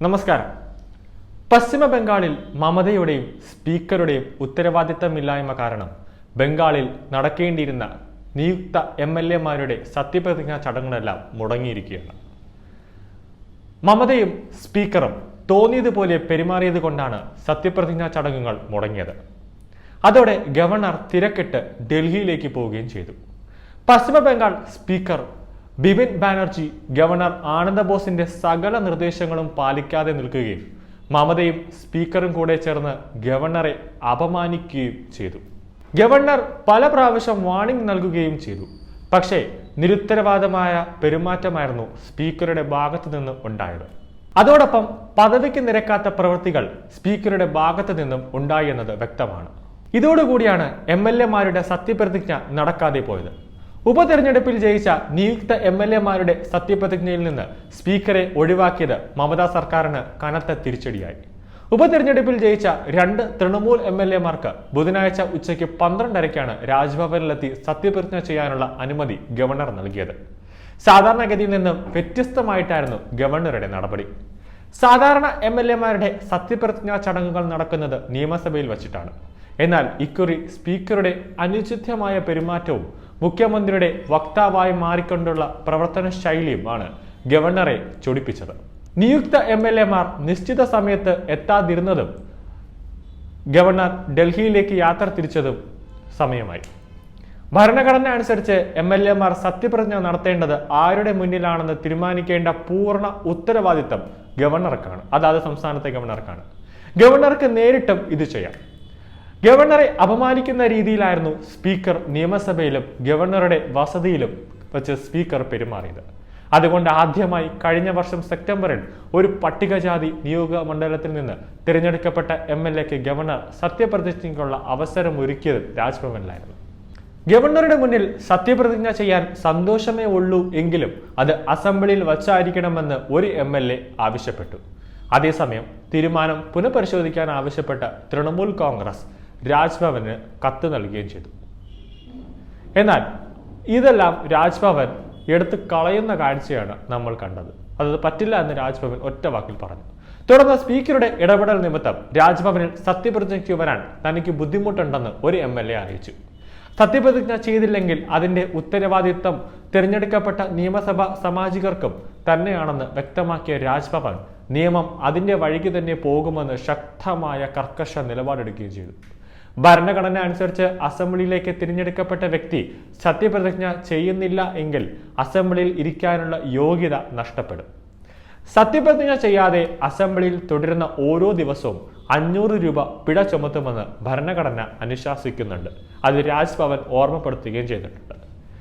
നമസ്കാരം. പശ്ചിമ ബംഗാളിൽ മമതയുടെയും സ്പീക്കറുടെയും ഉത്തരവാദിത്തമില്ലായ്മ കാരണം ബംഗാളിൽ നടക്കേണ്ടിയിരുന്ന നിയുക്ത MLA-മാരുടെ സത്യപ്രതിജ്ഞാ ചടങ്ങുകളെല്ലാം മുടങ്ങിയിരിക്കുകയാണ്. മമതയും സ്പീക്കറും തോന്നിയതുപോലെ പെരുമാറിയത് കൊണ്ടാണ് സത്യപ്രതിജ്ഞാ ചടങ്ങുകൾ മുടങ്ങിയത്. അതോടെ ഗവർണർ തിരക്കിട്ട് ഡൽഹിയിലേക്ക് പോവുകയും ചെയ്തു. പശ്ചിമ ബംഗാൾ സ്പീക്കർ ബിപിൻ ബാനർജി ഗവർണർ ആനന്ദ ബോസിന്റെ സകല നിർദ്ദേശങ്ങളും പാലിക്കാതെ നിൽക്കുകയും മമതയും സ്പീക്കറും കൂടെ ചേർന്ന് ഗവർണറെ അപമാനിക്കുകയും ചെയ്തു. ഗവർണർ പല പ്രാവശ്യം വാർണിംഗ് നൽകുകയും ചെയ്തു. പക്ഷേ നിരുത്തരവാദമായ പെരുമാറ്റമായിരുന്നു സ്പീക്കറുടെ ഭാഗത്തു നിന്ന് ഉണ്ടായത്. അതോടൊപ്പം പദവിക്ക് നിരക്കാത്ത പ്രവൃത്തികൾ സ്പീക്കറുടെ ഭാഗത്തു നിന്നും ഉണ്ടായി എന്നത് വ്യക്തമാണ്. ഇതോടുകൂടിയാണ് MLA-മാരുടെ സത്യപ്രതിജ്ഞ നടക്കാതെ പോയത്. ഉപതെരഞ്ഞെടുപ്പിൽ ജയിച്ച നിയുക്ത MLA-മാരുടെ സത്യപ്രതിജ്ഞയിൽ നിന്ന് സ്പീക്കറെ ഒഴിവാക്കിയത് മമതാ സർക്കാരിന് കനത്ത തിരിച്ചടിയായി. ഉപതെരഞ്ഞെടുപ്പിൽ ജയിച്ച 2 തൃണമൂൽ MLA-മാർക്ക് ബുധനാഴ്ച ഉച്ചയ്ക്ക് 12:30-ക്കാണ് രാജ്ഭവനിലെത്തി സത്യപ്രതിജ്ഞ ചെയ്യാനുള്ള അനുമതി ഗവർണർ നൽകിയത്. സാധാരണഗതിയിൽ നിന്നും വ്യത്യസ്തമായിട്ടായിരുന്നു ഗവർണറുടെ നടപടി. സാധാരണ MLA-മാരുടെ സത്യപ്രതിജ്ഞാ ചടങ്ങുകൾ നടക്കുന്നത് നിയമസഭയിൽ വച്ചിട്ടാണ്. എന്നാൽ ഇക്കുറി സ്പീക്കറുടെ അനുചിതമായ പെരുമാറ്റവും മുഖ്യമന്ത്രിയുടെ വക്താവായി മാറിക്കൊണ്ടുള്ള പ്രവർത്തന ശൈലിയുമാണ് ഗവർണറെ ചൊടിപ്പിച്ചത്. നിയുക്ത MLA-മാർ നിശ്ചിത സമയത്ത് എത്താതിരുന്നതും ഗവർണർ ഡൽഹിയിലേക്ക് യാത്ര തിരിച്ചതും സമയമായി. ഭരണഘടന അനുസരിച്ച് MLA-മാർ സത്യപ്രതിജ്ഞ നടത്തേണ്ടത് ആരുടെ മുന്നിലാണെന്ന് തീരുമാനിക്കേണ്ട പൂർണ്ണ ഉത്തരവാദിത്തം ഗവർണർക്കാണ്, അതാത് സംസ്ഥാനത്തെ ഗവർണർക്കാണ്. ഗവർണർക്ക് നേരിട്ടും ഇത് ചെയ്യാം. ഗവർണറെ അപമാനിക്കുന്ന രീതിയിലായിരുന്നു സ്പീക്കർ നിയമസഭയിലും ഗവർണറുടെ വസതിയിലും വെച്ച് സ്പീക്കർ പെരുമാറിയത്. അതുകൊണ്ട് ആദ്യമായി കഴിഞ്ഞ വർഷം സെപ്റ്റംബറിൽ ഒരു പട്ടികജാതി നിയോജക മണ്ഡലത്തിൽ നിന്ന് തിരഞ്ഞെടുക്കപ്പെട്ട MLA-ക്ക് ഗവർണർ സത്യപ്രതിജ്ഞയ്ക്കുള്ള അവസരം ഒരുക്കിയത് രാജ്ഭവനിലായിരുന്നു. ഗവർണറുടെ മുന്നിൽ സത്യപ്രതിജ്ഞ ചെയ്യാൻ സന്തോഷമേ ഉള്ളൂ എങ്കിലും അത് അസംബ്ലിയിൽ വച്ചായിരിക്കണമെന്ന് ഒരു MLA ആവശ്യപ്പെട്ടു. അതേസമയം തീരുമാനം പുനഃപരിശോധിക്കാൻ ആവശ്യപ്പെട്ട തൃണമൂൽ കോൺഗ്രസ് രാജ്ഭവന് കത്ത് നൽകുകയും ചെയ്തു. എന്നാൽ ഇതെല്ലാം രാജ്ഭവൻ എടുത്ത് കളയുന്ന കാഴ്ചയാണ് നമ്മൾ കണ്ടത്. അത് പറ്റില്ല എന്ന് രാജ്ഭവൻ ഒറ്റ വാക്കിൽ പറഞ്ഞു. തുടർന്ന് സ്പീക്കറുടെ ഇടപെടൽ നിമിത്തം രാജ്ഭവനിൽ സത്യപ്രതിജ്ഞയ്ക്ക് വരാൻ തനിക്ക് ബുദ്ധിമുട്ടുണ്ടെന്ന് ഒരു MLA അറിയിച്ചു. സത്യപ്രതിജ്ഞ ചെയ്തില്ലെങ്കിൽ അതിന്റെ ഉത്തരവാദിത്തം തിരഞ്ഞെടുക്കപ്പെട്ട നിയമസഭാ സാമാജികർക്കും തന്നെയാണെന്ന് വ്യക്തമാക്കിയ രാജ്ഭവൻ നിയമം അതിന്റെ വഴിക്ക് തന്നെ പോകുമെന്ന് ശക്തമായ കർക്കശ നിലപാടെടുക്കുകയും ചെയ്തു. ഭരണഘടന അനുസരിച്ച് അസംബ്ലിയിലേക്ക് തിരഞ്ഞെടുക്കപ്പെട്ട വ്യക്തി സത്യപ്രതിജ്ഞ ചെയ്യുന്നില്ല എങ്കിൽ അസംബ്ലിയിൽ ഇരിക്കാനുള്ള യോഗ്യത നഷ്ടപ്പെടും. സത്യപ്രതിജ്ഞ ചെയ്യാതെ അസംബ്ലിയിൽ തുടരുന്ന ഓരോ ദിവസവും 500 രൂപ പിഴ ചുമത്തുമെന്ന് ഭരണഘടന അനുശാസിക്കുന്നുണ്ട്. അത് രാജ്ഭവൻ ഓർമ്മപ്പെടുത്തുകയും ചെയ്തിട്ടുണ്ട്.